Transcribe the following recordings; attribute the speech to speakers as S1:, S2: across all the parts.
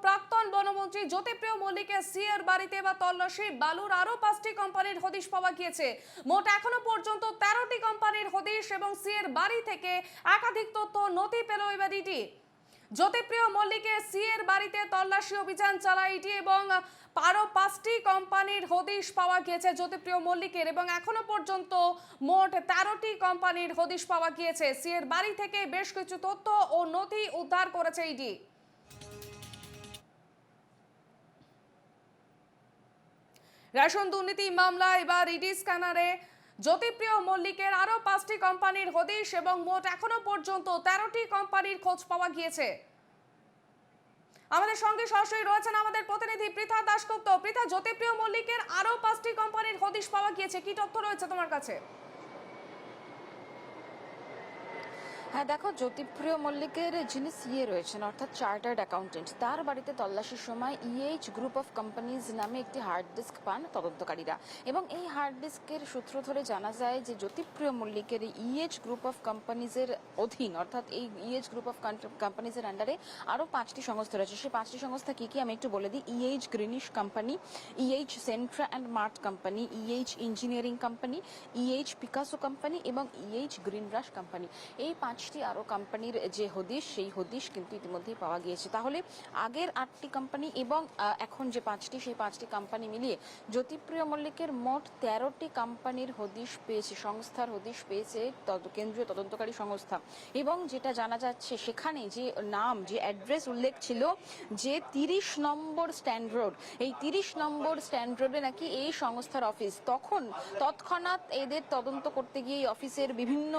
S1: প্রাক্তন বনমন্ত্রী জ্যোতিপ্রিয় মল্লিকের সিএর বাড়িতে বা তল্লাশি বালুর আরো 5টি কোম্পানির হদিশ পাওয়া গিয়েছে। মোট এখনো পর্যন্ত 13টি কোম্পানির হদিশ এবং সিএর বাড়ি থেকে একাধিক তথ্য নথি পেল এবার ইডি। জ্যোতিপ্রিয় মল্লিকের সিএর বাড়িতে তল্লাশি অভিযান চালায় ইডি এবং আরো 5টি কোম্পানির হদিশ পাওয়া গিয়েছে জ্যোতিপ্রিয় মল্লিকের, এবং এখনো পর্যন্ত মোট 13টি কোম্পানির হদিশ পাওয়া গিয়েছে। সিএর বাড়ি থেকে বেশ কিছু তথ্য ও নথি উদ্ধার করেছে ইডি। রেশন দুর্নীতি মামলা এবার ইডি স্ক্যানারে জ্যোতিপ্রিয় মল্লিকের আরো 5টি কোম্পানির হদিশ এবং মোট এখনো পর্যন্ত 13টি কোম্পানির খোঁজ পাওয়া গিয়েছে। আমাদের সঙ্গে সরাসরি রয়েছেন আমাদের প্রতিনিধি পৃথা দাশগুপ্ত। পৃথা, জ্যোতিপ্রিয় মল্লিকের আরো 5টি কোম্পানির হদিশ পাওয়া গিয়েছে, কি তথ্য রয়েছে তোমার কাছে?
S2: হ্যাঁ দেখো, জ্যোতিপ্রিয় মল্লিকের যিনি সিএ রয়েছেন অর্থাৎ চার্টার্ড অ্যাকাউন্টেন্ট, তার বাড়িতে তল্লাশির সময় ইএইচ গ্রুপ অফ কোম্পানিজ নামে একটি হার্ড ডিস্ক পান তদন্তকারীরা, এবং এই হার্ড ডিস্কের সূত্র ধরে জানা যায় যে জ্যোতিপ্রিয় মল্লিকের ইএইচ গ্রুপ অফ কোম্পানিজের অধীন অর্থাৎ এই ইএইচ গ্রুপ অফ কোম্পানিজের আন্ডারে আরও 5টি সংস্থা রয়েছে। সেই 5টি সংস্থা কি কি আমি একটু বলে দিই। EH greenish company, EH সেন্ট্রা and mart company, EH engineering company, EH Picasso company এবং ইএইচ গ্রিনরাশ কোম্পানি। এই 5টি আরো কোম্পানির যে হদিশ, সেই হদিশ কিন্তু ইতিমধ্যেই পাওয়া গিয়েছে। তাহলে আগের 8টি কোম্পানি এবং এখন যে 5টি, সেই 5টি কোম্পানি মিলিয়ে জ্যোতিপ্রিয় মল্লিকের মোট 13টি কোম্পানির হদিশ পেয়েছে, সংস্থার হদিশ পেয়েছে কেন্দ্রীয় তদন্তকারী সংস্থা। এবং যেটা জানা যাচ্ছে, সেখানে যে নাম, যে অ্যাড্রেস উল্লেখ ছিল যে 30 নম্বর স্ট্যান্ড রোড, এই 30 নম্বর স্ট্যান্ড রোডে নাকি এই সংস্থার অফিস। তৎক্ষণাৎ এদের তদন্ত করতে গিয়ে, অফিসের বিভিন্ন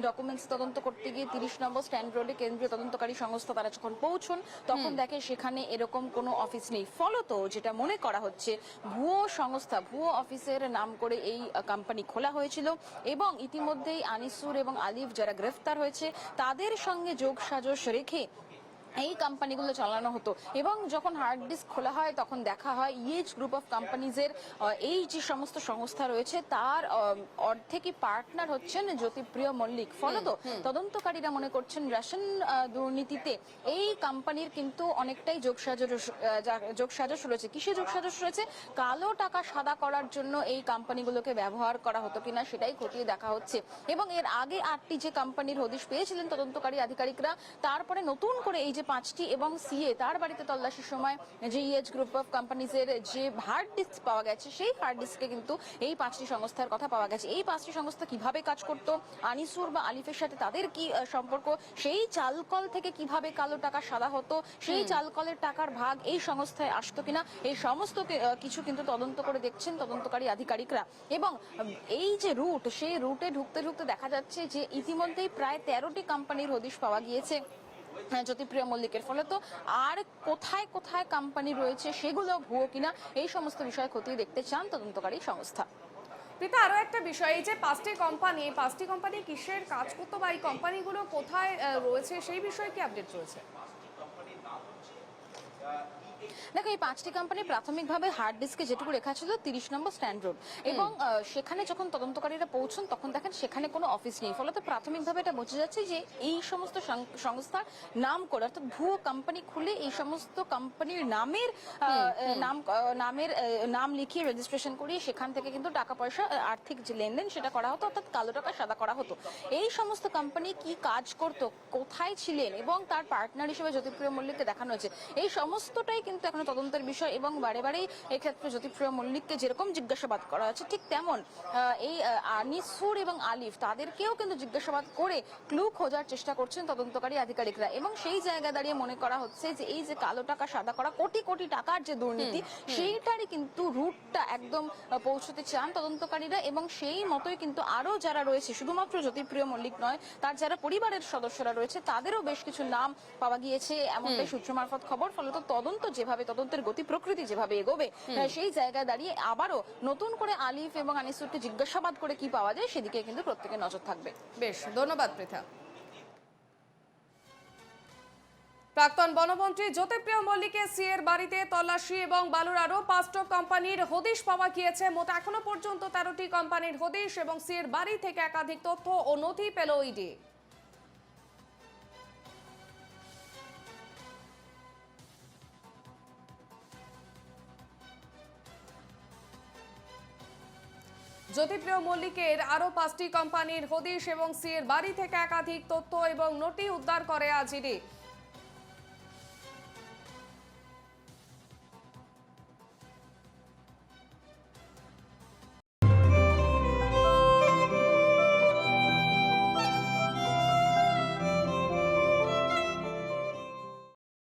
S2: ডকুমেন্টস তদন্ত করতে গিয়ে 30 নম্বর স্ট্যান্ড রোডে কেন্দ্রীয় তদন্তকারী সংস্থা তারা যখন পৌঁছন, তখন দেখে সেখানে এরকম কোনো অফিস নেই। ফলত যেটা মনে করা হচ্ছে, ভুয়ো সংস্থা, ভুয়ো অফিসের নাম করে এই কোম্পানি খোলা হয়েছিল, এবং ইতিমধ্যেই আনিসুর এবং আলিফ যারা গ্রেফতার হয়েছে তাদের সঙ্গে যোগসাজশ রেখে এই কোম্পানিগুলো চালানো হতো। এবং যখন হার্ড ডিস্ক খোলা হয় তখন দেখা হয় ইএইচ গ্রুপ অফ কোম্পানিজের এই যে সমস্ত সংস্থা রয়েছে তার অর্ধেকই পার্টনার হচ্ছেন জ্যোতিপ্রিয় মল্লিক। ফলত তদন্তকারীরা মনে করছেন রেশন দুর্নীতিতে এই কোম্পানির কিন্তু অনেকটাই যোগসাজশ রয়েছে। কিসে যোগসাজশ রয়েছে? কালো টাকা সাদা করার জন্য এই কোম্পানিগুলোকে ব্যবহার করা হতো কিনা সেটাই খতিয়ে দেখা হচ্ছে। এবং এর আগে 8টি যে কোম্পানির হদিশ পেয়েছিলেন তদন্তকারী আধিকারিকরা, তারপরে নতুন করে এই যে 5টি এবং সিএ তার বাড়িতে তল্লাশির সময় যে ইএইচ গ্রুপ অফ কোম্পানিজের যে হার্ড ডিস্ক পাওয়া গেছে, সেই হার্ড ডিস্কে কিন্তু এই 5টি সংস্থার কথা পাওয়া গেছে। এই 5টি সংস্থা কিভাবে কাজ করতো, আনিসুর বা আলিফের সাথে তাদের কি সম্পর্ক, সেই চালকল থেকে কিভাবে কালো টাকা সাদা হতো, সেই চালকলের টাকার ভাগ এই সংস্থায় আসতো কিনা, এই সমস্ত কিছু কিন্তু তদন্ত করে দেখছেন তদন্তকারী আধিকারিকরা। এবং এই যে রুট, সেই রুটে ঢুকতে ঢুকতে দেখা যাচ্ছে যে ইতিমধ্যেই প্রায় 13টি কোম্পানির হদিশ পাওয়া গিয়েছে জ্যোতিপ্রিয় মল্লিকের। ফলে তো আর কোথায় কোথায় কোম্পানি রয়েছে সেগুলো ভুয়ো কিনা, এই সমস্ত বিষয় খতিয়ে দেখতে চান তদন্তকারী সংস্থা।
S1: পৃথা, আরো একটা বিষয়, এই যে 5টি কোম্পানি কিসের কাজ করতো বা এই কোম্পানিগুলো কোথায় রয়েছে, সেই বিষয়ে কি আপডেট রয়েছে?
S2: দেখো, এই 5টি কোম্পানি প্রাথমিকভাবে হার্ড ডিস্কে যেটুকু লেখা ছিল 30 নম্বর স্ট্যান্ড রোড, এবং সেখানে যখন তদন্তকারীরা পৌঁছন তখন দেখেন সেখানে কোনো অফিস নেই। ফলত প্রাথমিকভাবে এটা বোঝা যাচ্ছে যে এই সমস্ত সংস্থার নাম করে অর্থাৎ ভুয়ো কোম্পানি খুলে এই সমস্ত কোম্পানির নাম লিখিয়ে রেজিস্ট্রেশন করিয়ে সেখান থেকে কিন্তু টাকা পয়সা, আর্থিক যে লেনদেন সেটা করা হতো, অর্থাৎ কালো টাকা সাদা করা হতো। এই সমস্ত কোম্পানি কি কাজ করতো, কোথায় ছিলেন, এবং তার পার্টনার হিসেবে জ্যোতিপ্রিয় মল্লিককে দেখানো হয়েছে, এই সমস্তটাই কিন্তু এখন তদন্তের বিষয়। এবং বারে বারেই এক্ষেত্রে জ্যোতিপ্রিয় মল্লিককে যেরকম জিজ্ঞাসাবাদ করা হচ্ছে, ঠিক তেমন এই আনিসুর এবং আলিফ তাদেরকেও কিন্তু জিজ্ঞাসাবাদ করে ক্লু খোঁজার চেষ্টা করছেন তদন্তকারী আধিকারিকরা। এবং সেই জায়গা দাঁড়িয়ে মনে করা হচ্ছে যে এই যে কালো টাকা সাদা করা, কোটি কোটি টাকার যে দুর্নীতি, সেইটারই কিন্তু রুটটা একদম পৌঁছতে চান তদন্তকারীরা। এবং সেই মতোই কিন্তু আরো যারা রয়েছে, শুধুমাত্র জ্যোতিপ্রিয় মল্লিক নয়, তার যারা পরিবারের সদস্যরা রয়েছে তাদেরও বেশ কিছু নাম পাওয়া গিয়েছে, এমনটাই সূত্র মারফত খবর। ফলত তদন্তের গতি প্রকৃতি যেভাবে এগোবে, সেই জায়গায় দাঁড়িয়ে আবারও নতুন করে আলিফ এবং আনিসুরকে জিজ্ঞাসাবাদ করে কি পাওয়া যায় সেদিকে কিন্তু প্রত্যেকের নজর থাকবে।
S1: বেশ, ধন্যবাদ পৃথা। প্রাক্তন বনমন্ত্রী জ্যোতিপ্রিয় মল্লিকের সিএর বাড়িতে তল্লাশি এবং বালুর আরো 5টি কোম্পানির হদিশ পাওয়া গিয়েছে। মোট এখনো পর্যন্ত 13টি কোম্পানির হদিশ এবং সিএর বাড়ি থেকে একাধিক তথ্য ও নথি পেল ইডি। জ্যোতিপ্রিয় মল্লিকের আরও 5টি কোম্পানির হদিশ এবং সিএর বাড়ি থেকে একাধিক তথ্য এবং নোটি উদ্ধার করে আজ ইডি।